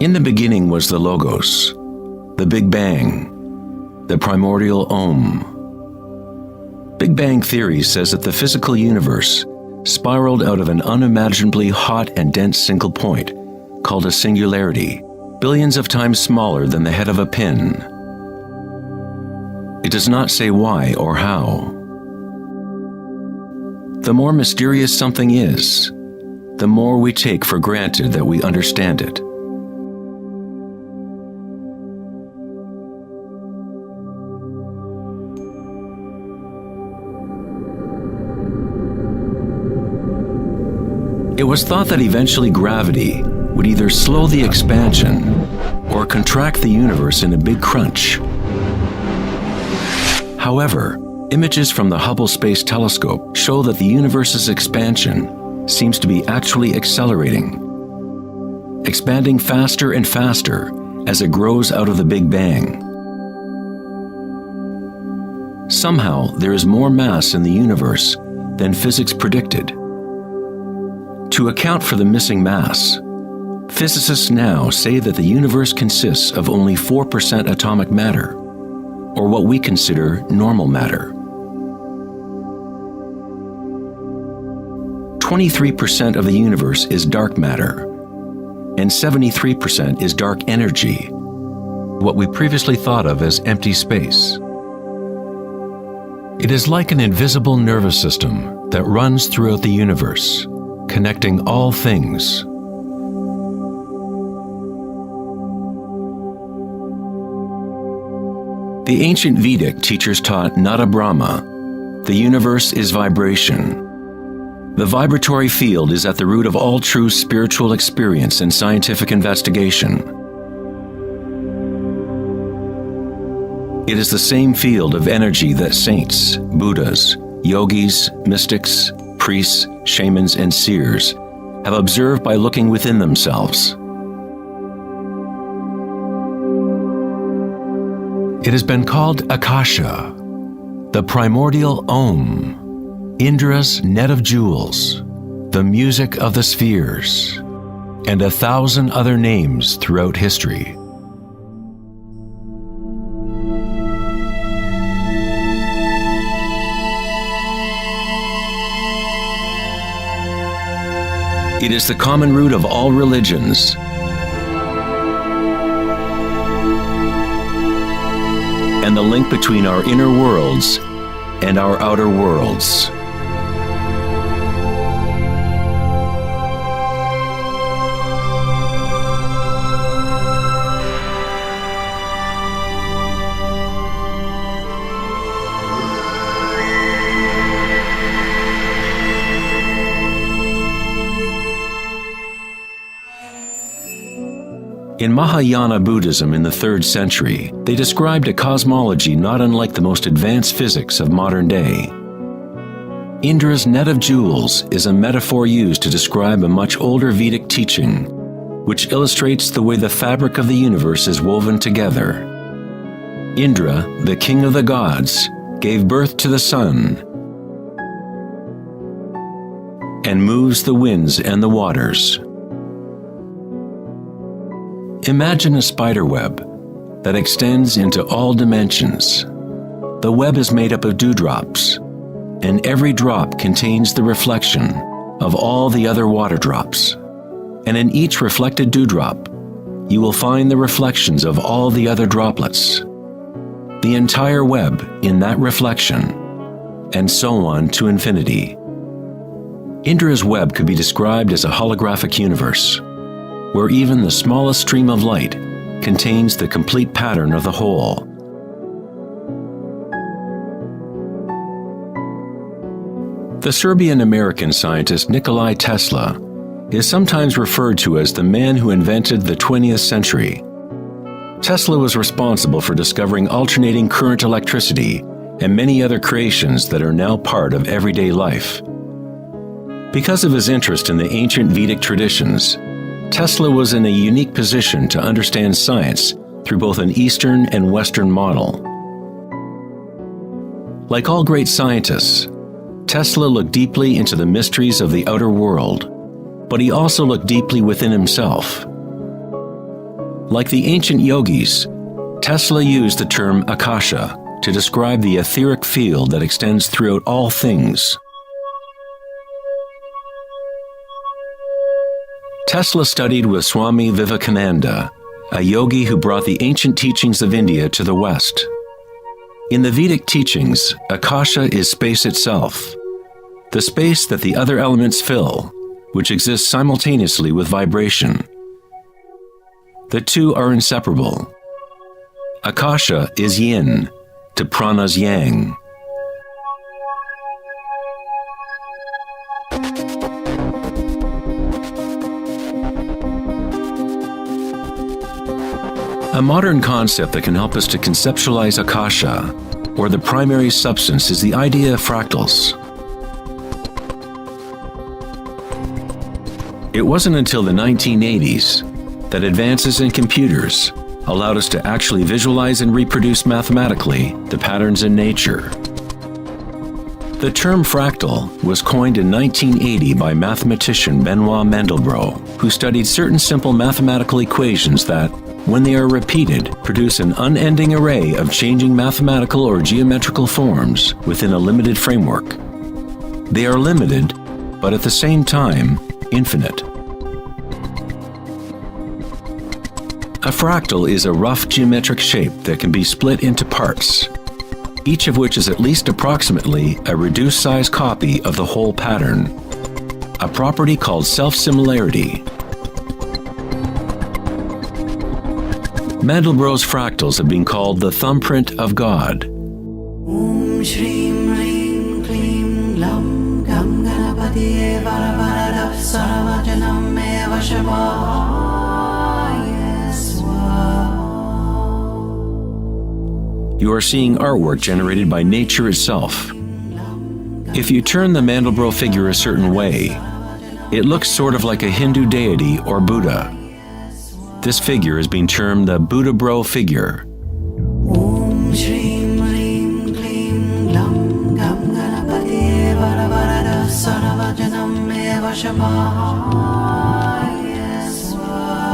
In the beginning was the Logos, the Big Bang, the primordial Om. Big Bang theory says that the physical universe spiraled out of an unimaginably hot and dense single point, called a singularity, billions of times smaller than the head of a pin. It does not say why or how. The more mysterious something is, the more we take for granted that we understand it. It was thought that eventually gravity would either slow the expansion or contract the universe in a big crunch. However, images from the Hubble Space Telescope show that the universe's expansion seems to be actually accelerating, expanding faster and faster as it grows out of the Big Bang. Somehow, there is more mass in the universe than physics predicted. To account for the missing mass, physicists now say that the universe consists of only 4% atomic matter, or what we consider normal matter. 23% of the universe is dark matter, and 73% is dark energy, what we previously thought of as empty space. It is like an invisible nervous system that runs throughout the universe, connecting all things. The ancient Vedic teachers taught Nada Brahma, the universe is vibration. The vibratory field is at the root of all true spiritual experience and scientific investigation. It is the same field of energy that saints, Buddhas, yogis, mystics, priests, shamans, and seers have observed by looking within themselves. It has been called Akasha, the primordial Om, Indra's net of jewels, the music of the spheres, and 1,000 other names throughout history. It is the common root of all religions. And the link between our inner worlds and our outer worlds. In Mahayana Buddhism in the 3rd century, they described a cosmology not unlike the most advanced physics of modern day. Indra's net of jewels is a metaphor used to describe a much older Vedic teaching, which illustrates the way the fabric of the universe is woven together. Indra, the king of the gods, gave birth to the sun and moves the winds and the waters. Imagine a spider web that extends into all dimensions. The web is made up of dewdrops, and every drop contains the reflection of all the other water drops. And in each reflected dewdrop, you will find the reflections of all the other droplets. The entire web in that reflection, and so on to infinity. Indra's web could be described as a holographic universe, where even the smallest stream of light contains the complete pattern of the whole. The Serbian-American scientist Nikola Tesla is sometimes referred to as the man who invented the 20th century. Tesla was responsible for discovering alternating current electricity and many other creations that are now part of everyday life. Because of his interest in the ancient Vedic traditions, Tesla was in a unique position to understand science through both an Eastern and Western model. Like all great scientists, Tesla looked deeply into the mysteries of the outer world, but he also looked deeply within himself. Like the ancient yogis, Tesla used the term Akasha to describe the etheric field that extends throughout all things. Tesla studied with Swami Vivekananda, a yogi who brought the ancient teachings of India to the West. In the Vedic teachings, Akasha is space itself, the space that the other elements fill, which exists simultaneously with vibration. The two are inseparable. Akasha is yin to prana's yang. A modern concept that can help us to conceptualize Akasha, or the primary substance, is the idea of fractals. It wasn't until the 1980s that advances in computers allowed us to actually visualize and reproduce mathematically the patterns in nature. The term fractal was coined in 1980 by mathematician Benoit Mandelbrot, who studied certain simple mathematical equations that, when they are repeated, produce an unending array of changing mathematical or geometrical forms within a limited framework. They are limited, but at the same time, infinite. A fractal is a rough geometric shape that can be split into parts, each of which is at least approximately a reduced-size copy of the whole pattern, a property called self-similarity. Mandelbrot's fractals have been called the thumbprint of God. Om Shrim Rim Klim Lam Gam Ganapatiye Varavarada Saravajanam Eva Shabaya Swaha. You are seeing artwork generated by nature itself. If you turn the Mandelbrot figure a certain way, it looks sort of like a Hindu deity or Buddha. This figure is being termed the Buddha-bro figure. Om Shrim Rim Klim Lam Gam Ganapatiye Varavarada Saravajanam Eva Shabaya Swaha.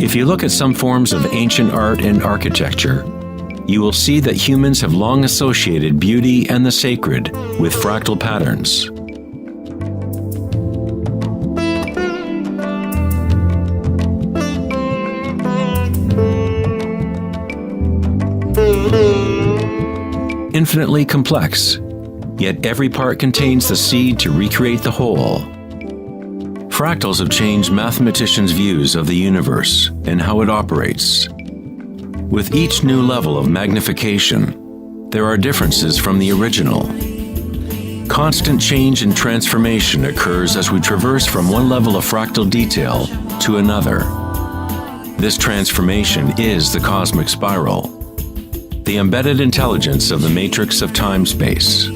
If you look at some forms of ancient art and architecture, you will see that humans have long associated beauty and the sacred with fractal patterns. Infinitely complex, yet every part contains the seed to recreate the whole. Fractals have changed mathematicians' views of the universe and how it operates. With each new level of magnification, there are differences from the original. Constant change and transformation occurs as we traverse from one level of fractal detail to another. This transformation is the cosmic spiral, the embedded intelligence of the matrix of time-space.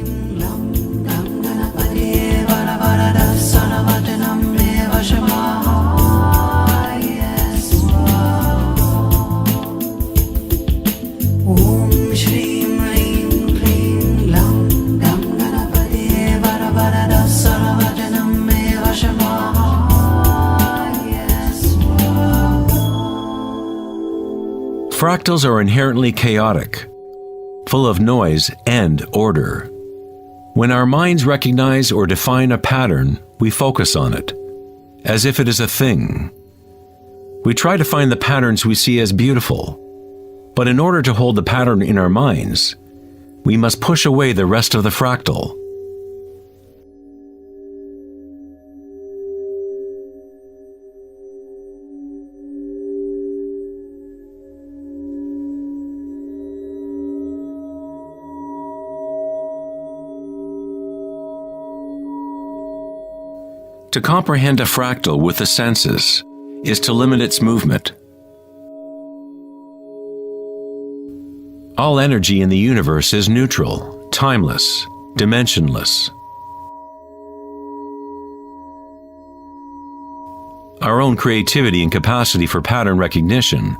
Fractals are inherently chaotic, full of noise and order. When our minds recognize or define a pattern, we focus on it, as if it is a thing. We try to find the patterns we see as beautiful, but in order to hold the pattern in our minds, we must push away the rest of the fractal. To comprehend a fractal with the senses is to limit its movement. All energy in the universe is neutral, timeless, dimensionless. Our own creativity and capacity for pattern recognition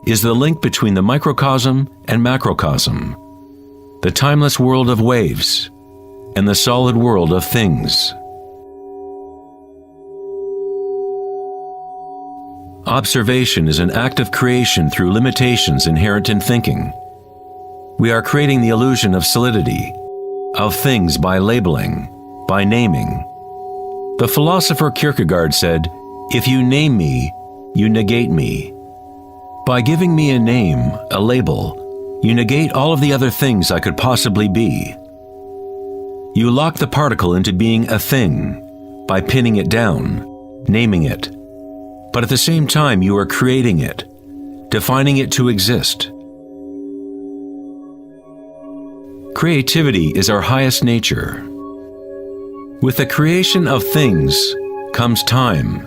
is the link between the microcosm and macrocosm, the timeless world of waves, and the solid world of things. Observation is an act of creation through limitations inherent in thinking. We are creating the illusion of solidity, of things by labeling, by naming. The philosopher Kierkegaard said, "If you name me, you negate me." By giving me a name, a label, you negate all of the other things I could possibly be. You lock the particle into being a thing by pinning it down, naming it. But at the same time, you are creating it, defining it to exist. Creativity is our highest nature. With the creation of things comes time,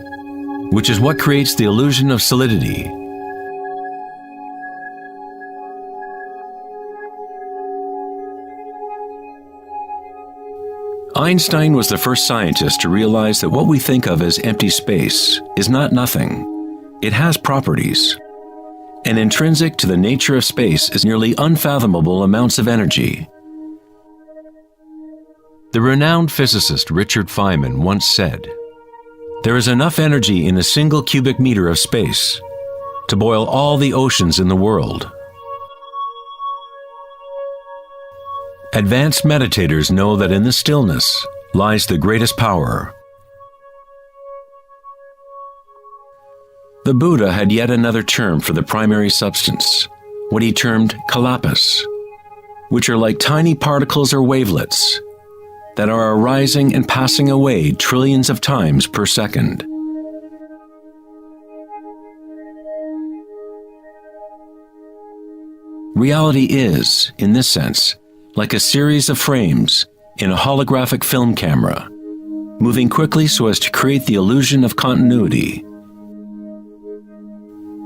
which is what creates the illusion of solidity. Einstein was the first scientist to realize that what we think of as empty space is not nothing. It has properties. And intrinsic to the nature of space is nearly unfathomable amounts of energy. The renowned physicist Richard Feynman once said, "There is enough energy in a single cubic meter of space to boil all the oceans in the world." Advanced meditators know that in the stillness lies the greatest power. The Buddha had yet another term for the primary substance, what he termed kalpas, which are like tiny particles or wavelets that are arising and passing away trillions of times per second. Reality is, in this sense, like a series of frames in a holographic film camera, moving quickly so as to create the illusion of continuity.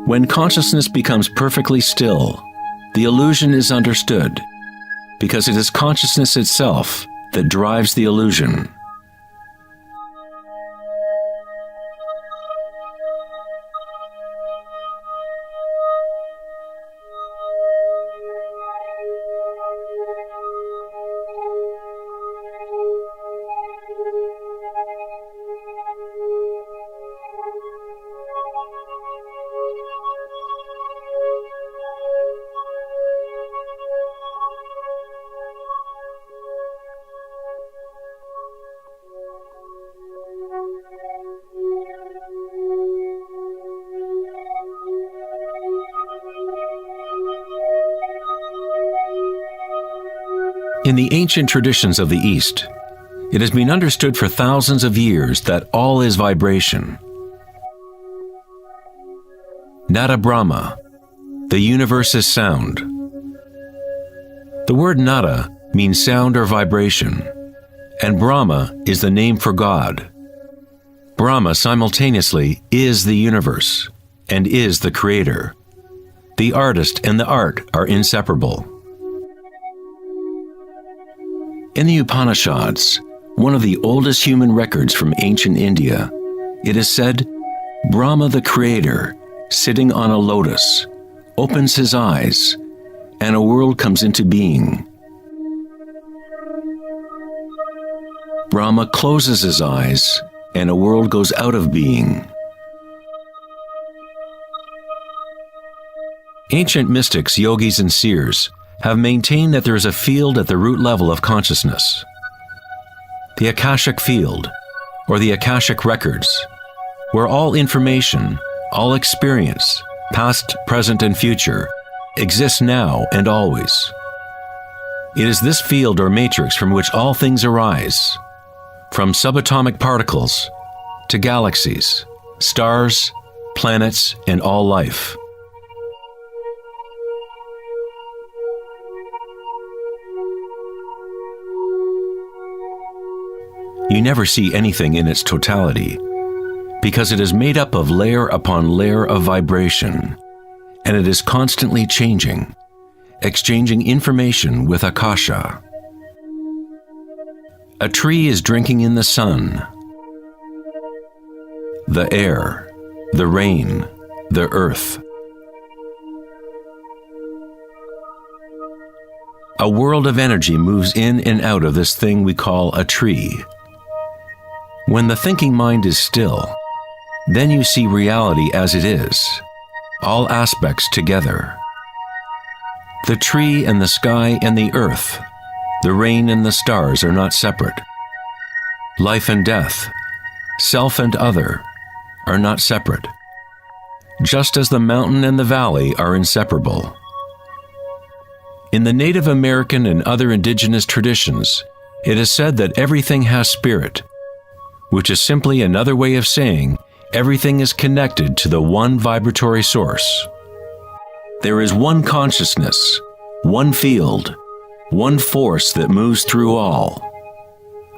When consciousness becomes perfectly still, the illusion is understood, because it is consciousness itself that drives the illusion. In the ancient traditions of the East, it has been understood for thousands of years that all is vibration. Nada Brahma, the universe is sound. The word nada means sound or vibration, and Brahma is the name for God. Brahma simultaneously is the universe and is the creator. The artist and the art are inseparable. In the Upanishads, one of the oldest human records from ancient India, it is said, Brahma the creator, sitting on a lotus, opens his eyes, and a world comes into being. Brahma closes his eyes, and a world goes out of being. Ancient mystics, yogis, and seers have maintained that there is a field at the root level of consciousness. The Akashic field, or the Akashic records, where all information, all experience, past, present, and future, exists now and always. It is this field or matrix from which all things arise, from subatomic particles to galaxies, stars, planets, and all life. You never see anything in its totality, because it is made up of layer upon layer of vibration, and it is constantly changing, exchanging information with Akasha. A tree is drinking in the sun, the air, the rain, the earth. a world of energy moves in and out of this thing we call a tree. When the thinking mind is still, then you see reality as it is, all aspects together. The tree and the sky and the earth, the rain and the stars are not separate. Life and death, self and other, are not separate, just as the mountain and the valley are inseparable. In the Native American and other indigenous traditions, it is said that everything has spirit, which is simply another way of saying everything is connected to the one vibratory source. There is one consciousness, one field, one force that moves through all.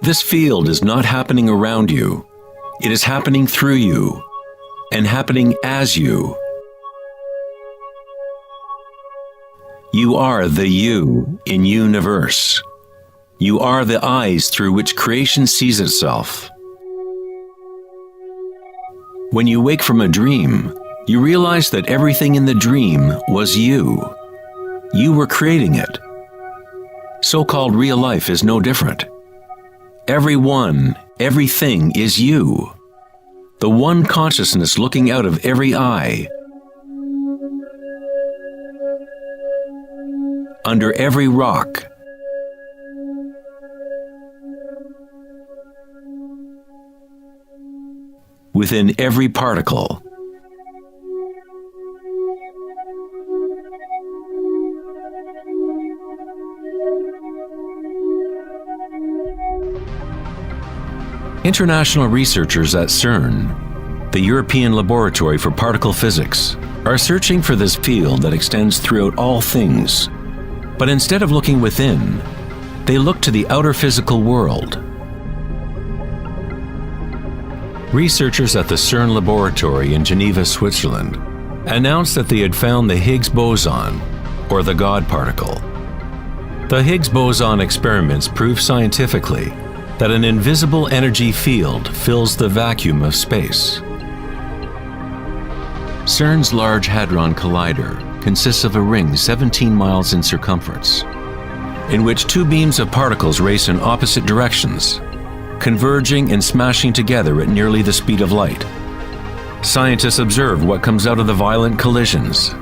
This field is not happening around you, it is happening through you, and happening as you. You are the you in universe. You are the eyes through which creation sees itself. When you wake from a dream, you realize that everything in the dream was you. You were creating it. So-called real life is no different. Everyone, everything is you. The one consciousness looking out of every eye. Under every rock. Within every particle. International researchers at CERN, the European Laboratory for Particle Physics, are searching for this field that extends throughout all things. But instead of looking within, they look to the outer physical world. Researchers at the CERN laboratory in Geneva, Switzerland, announced that they had found the Higgs boson, or the God particle. The Higgs boson experiments prove scientifically that an invisible energy field fills the vacuum of space. CERN's Large Hadron Collider consists of a ring 17 miles in circumference, in which two beams of particles race in opposite directions, converging and smashing together at nearly the speed of light. Scientists observe what comes out of the violent collisions.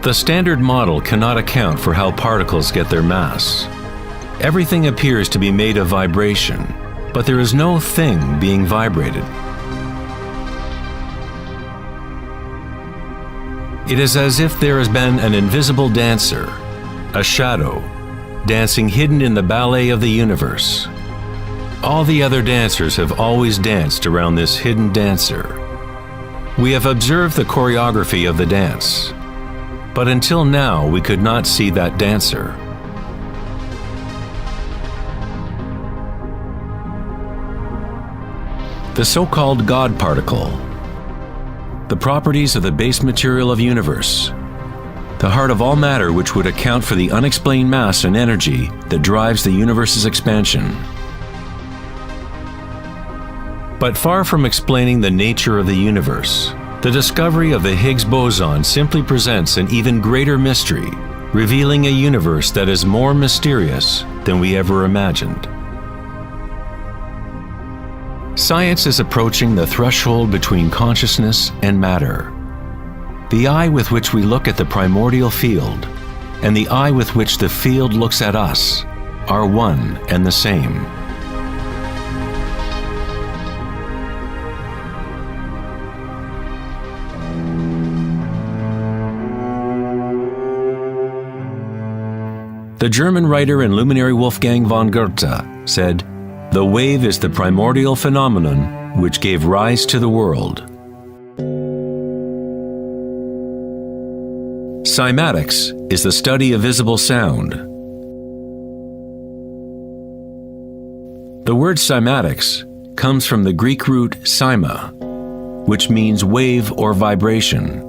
The standard model cannot account for how particles get their mass. Everything appears to be made of vibration, but there is no thing being vibrated. It is as if there has been an invisible dancer, a shadow, dancing hidden in the ballet of the universe. All the other dancers have always danced around this hidden dancer. We have observed the choreography of the dance, but until now we could not see that dancer. The so-called God particle, the properties of the base material of universe, the heart of all matter which would account for the unexplained mass and energy that drives the universe's expansion. But far from explaining the nature of the universe, the discovery of the Higgs boson simply presents an even greater mystery, revealing a universe that is more mysterious than we ever imagined. Science is approaching the threshold between consciousness and matter. The eye with which we look at the primordial field and the eye with which the field looks at us are one and the same. The German writer and luminary Wolfgang von Goethe said, "The wave is the primordial phenomenon which gave rise to the world." Cymatics is the study of visible sound. The word cymatics comes from the Greek root cyma, which means wave or vibration.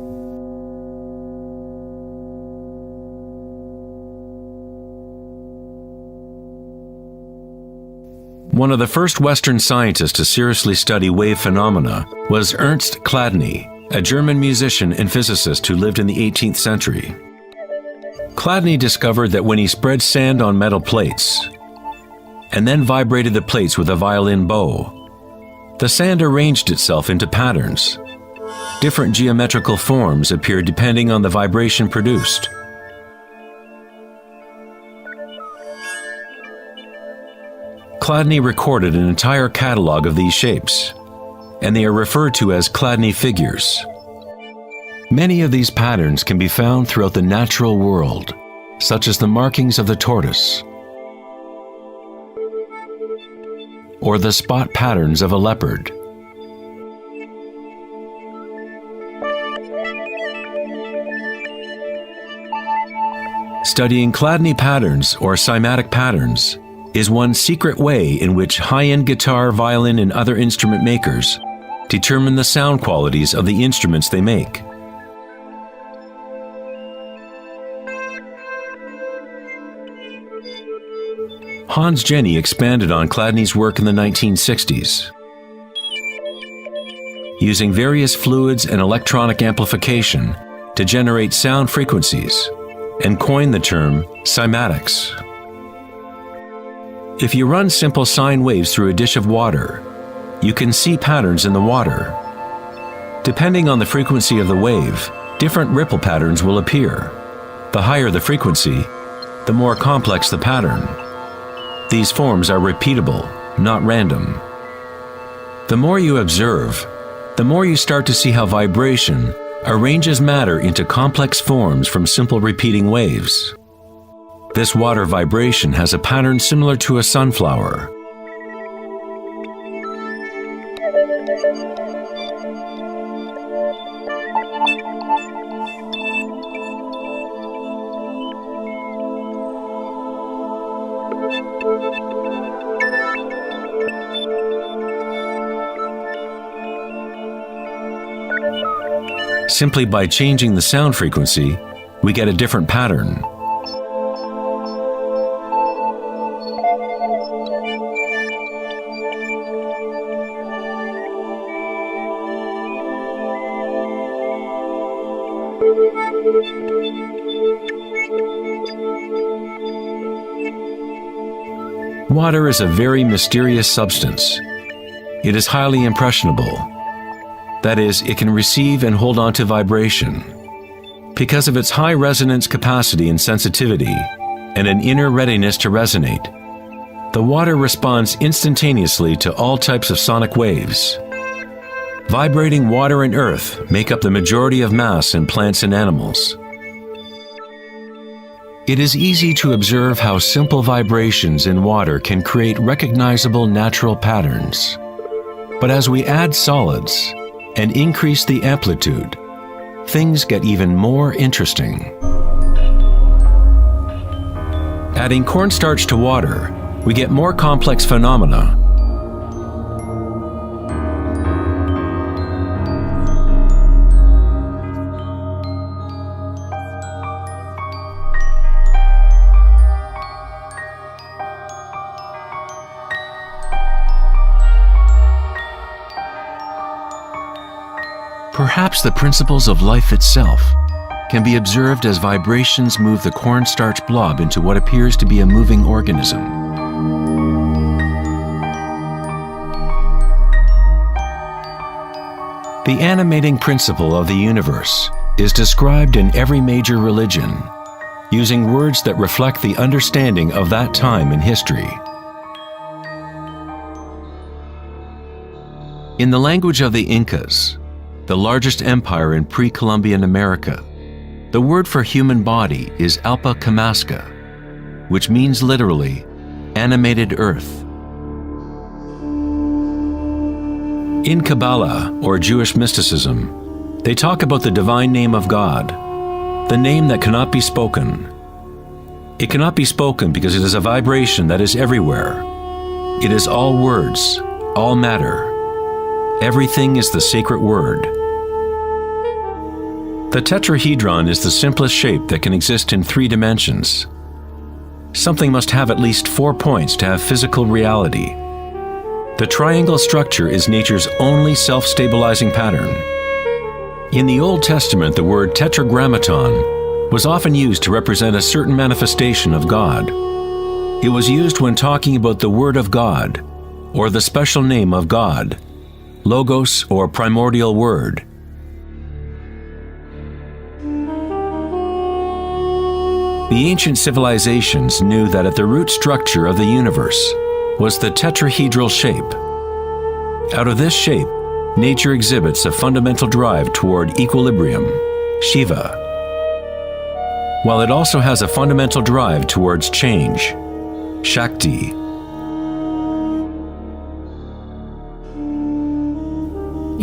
One of the first Western scientists to seriously study wave phenomena was Ernst Chladni, a German musician and physicist who lived in the 18th century. Chladni discovered that when he spread sand on metal plates and then vibrated the plates with a violin bow, the sand arranged itself into patterns. Different geometrical forms appeared depending on the vibration produced. Chladni recorded an entire catalog of these shapes, and they are referred to as Chladni figures. Many of these patterns can be found throughout the natural world, such as the markings of the tortoise or the spot patterns of a leopard. Studying Chladni patterns or cymatic patterns is one secret way in which high-end guitar, violin, and other instrument makers determine the sound qualities of the instruments they make. Hans Jenny expanded on Chladni's work in the 1960s. Using various fluids and electronic amplification to generate sound frequencies, and coined the term cymatics. If you run simple sine waves through a dish of water, you can see patterns in the water. Depending on the frequency of the wave, different ripple patterns will appear. The higher the frequency, the more complex the pattern. These forms are repeatable, not random. The more you observe, the more you start to see how vibration arranges matter into complex forms from simple repeating waves. This water vibration has a pattern similar to a sunflower. Simply by changing the sound frequency, we get a different pattern. Water is a very mysterious substance. It is highly impressionable. That is, it can receive and hold on to vibration. Because of its high resonance capacity and sensitivity, and an inner readiness to resonate, the water responds instantaneously to all types of sonic waves. Vibrating water and earth make up the majority of mass in plants and animals. It is easy to observe how simple vibrations in water can create recognizable natural patterns. But as we add solids and increase the amplitude, things get even more interesting. Adding cornstarch to water, we get more complex phenomena. Perhaps the principles of life itself can be observed as vibrations move the cornstarch blob into what appears to be a moving organism. The animating principle of the universe is described in every major religion, using words that reflect the understanding of that time in history. In the language of the Incas, the largest empire in pre-Columbian America, the word for human body is Alpa Kamasca, which means literally, animated earth. In Kabbalah, or Jewish mysticism, they talk about the divine name of God, the name that cannot be spoken. It cannot be spoken because it is a vibration that is everywhere. It is all words, all matter. Everything is the sacred word. The tetrahedron is the simplest shape that can exist in 3 dimensions. Something must have at least 4 points to have physical reality. The triangle structure is nature's only self-stabilizing pattern. In the Old Testament, the word tetragrammaton was often used to represent a certain manifestation of God. It was used when talking about the Word of God, or the special name of God, Logos or primordial Word. The ancient civilizations knew that at the root structure of the universe was the tetrahedral shape. Out of this shape, nature exhibits a fundamental drive toward equilibrium, Shiva, while it also has a fundamental drive towards change, Shakti.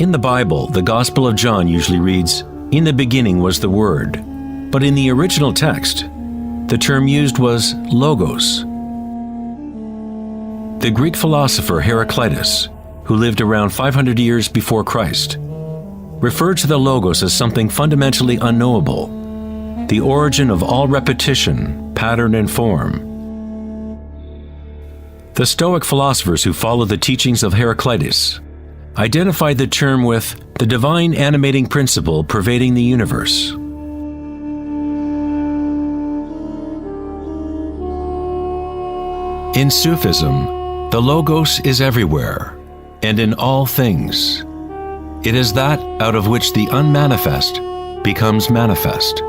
In the Bible, the Gospel of John usually reads, "In the beginning was the Word," but in the original text, the term used was logos. The Greek philosopher Heraclitus, who lived around 500 years before Christ, referred to the logos as something fundamentally unknowable, the origin of all repetition, pattern, and form. The Stoic philosophers who followed the teachings of Heraclitus identified the term with the divine animating principle pervading the universe. In Sufism, the Logos is everywhere and in all things. It is that out of which the unmanifest becomes manifest.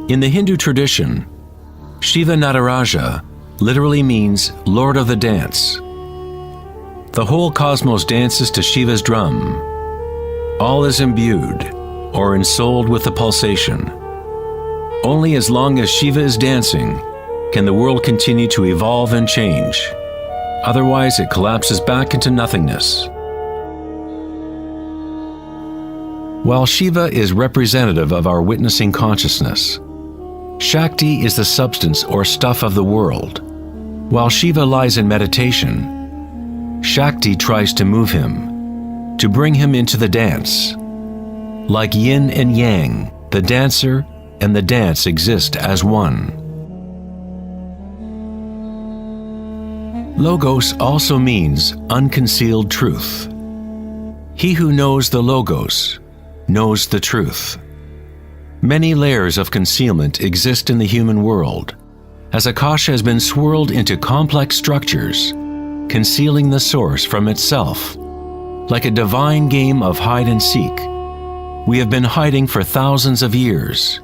In the Hindu tradition, Shiva Nataraja literally means Lord of the Dance. The whole cosmos dances to Shiva's drum. All is imbued or ensouled with the pulsation. Only as long as Shiva is dancing can the world continue to evolve and change. Otherwise, it collapses back into nothingness. While Shiva is representative of our witnessing consciousness, Shakti is the substance or stuff of the world. While Shiva lies in meditation, Shakti tries to move him, to bring him into the dance. Like yin and yang, the dancer and the dance exist as one. Logos also means unconcealed truth. He who knows the Logos knows the truth. Many layers of concealment exist in the human world, as Akasha has been swirled into complex structures, concealing the source from itself. Like a divine game of hide and seek, we have been hiding for thousands of years,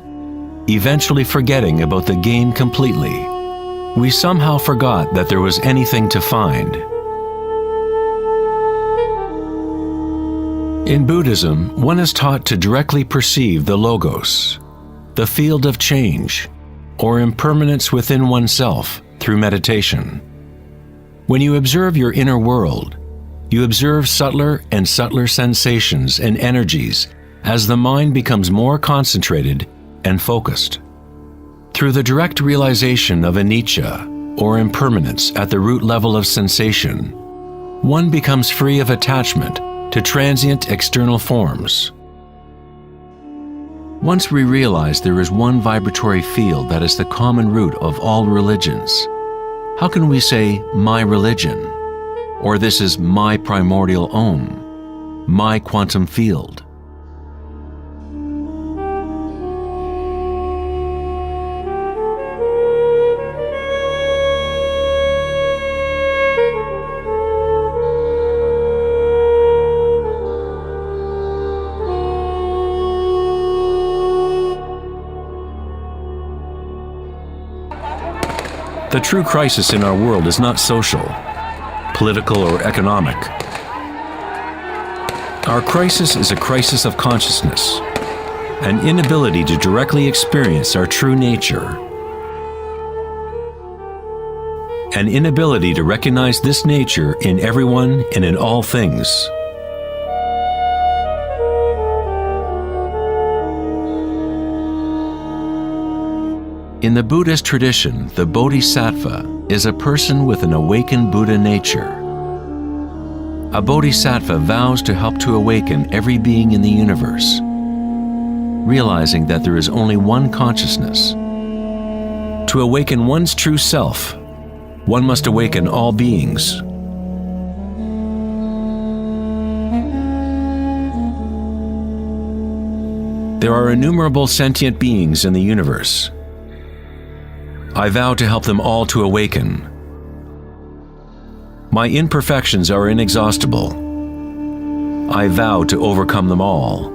eventually forgetting about the game completely. We somehow forgot that there was anything to find. In Buddhism, one is taught to directly perceive the Logos, the field of change, or impermanence within oneself through meditation. When you observe your inner world, you observe subtler and subtler sensations and energies as the mind becomes more concentrated and focused. Through the direct realization of anicca, or impermanence at the root level of sensation, one becomes free of attachment to transient external forms. Once we realize there is one vibratory field that is the common root of all religions, how can we say, my religion, or this is my primordial Om, my quantum field? The true crisis in our world is not social, political, or economic. Our crisis is a crisis of consciousness, an inability to directly experience our true nature, an inability to recognize this nature in everyone and in all things. In the Buddhist tradition, the Bodhisattva is a person with an awakened Buddha nature. A Bodhisattva vows to help to awaken every being in the universe, realizing that there is only one consciousness. To awaken one's true self, one must awaken all beings, There are innumerable sentient beings in the universe. I vow to help them all to awaken. My imperfections are inexhaustible. I vow to overcome them all.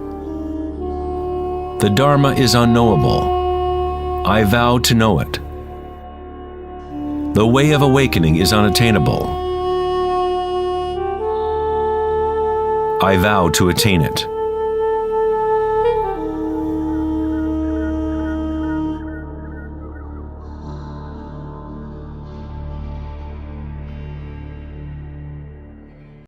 The Dharma is unknowable. I vow to know it. The way of awakening is unattainable. I vow to attain it.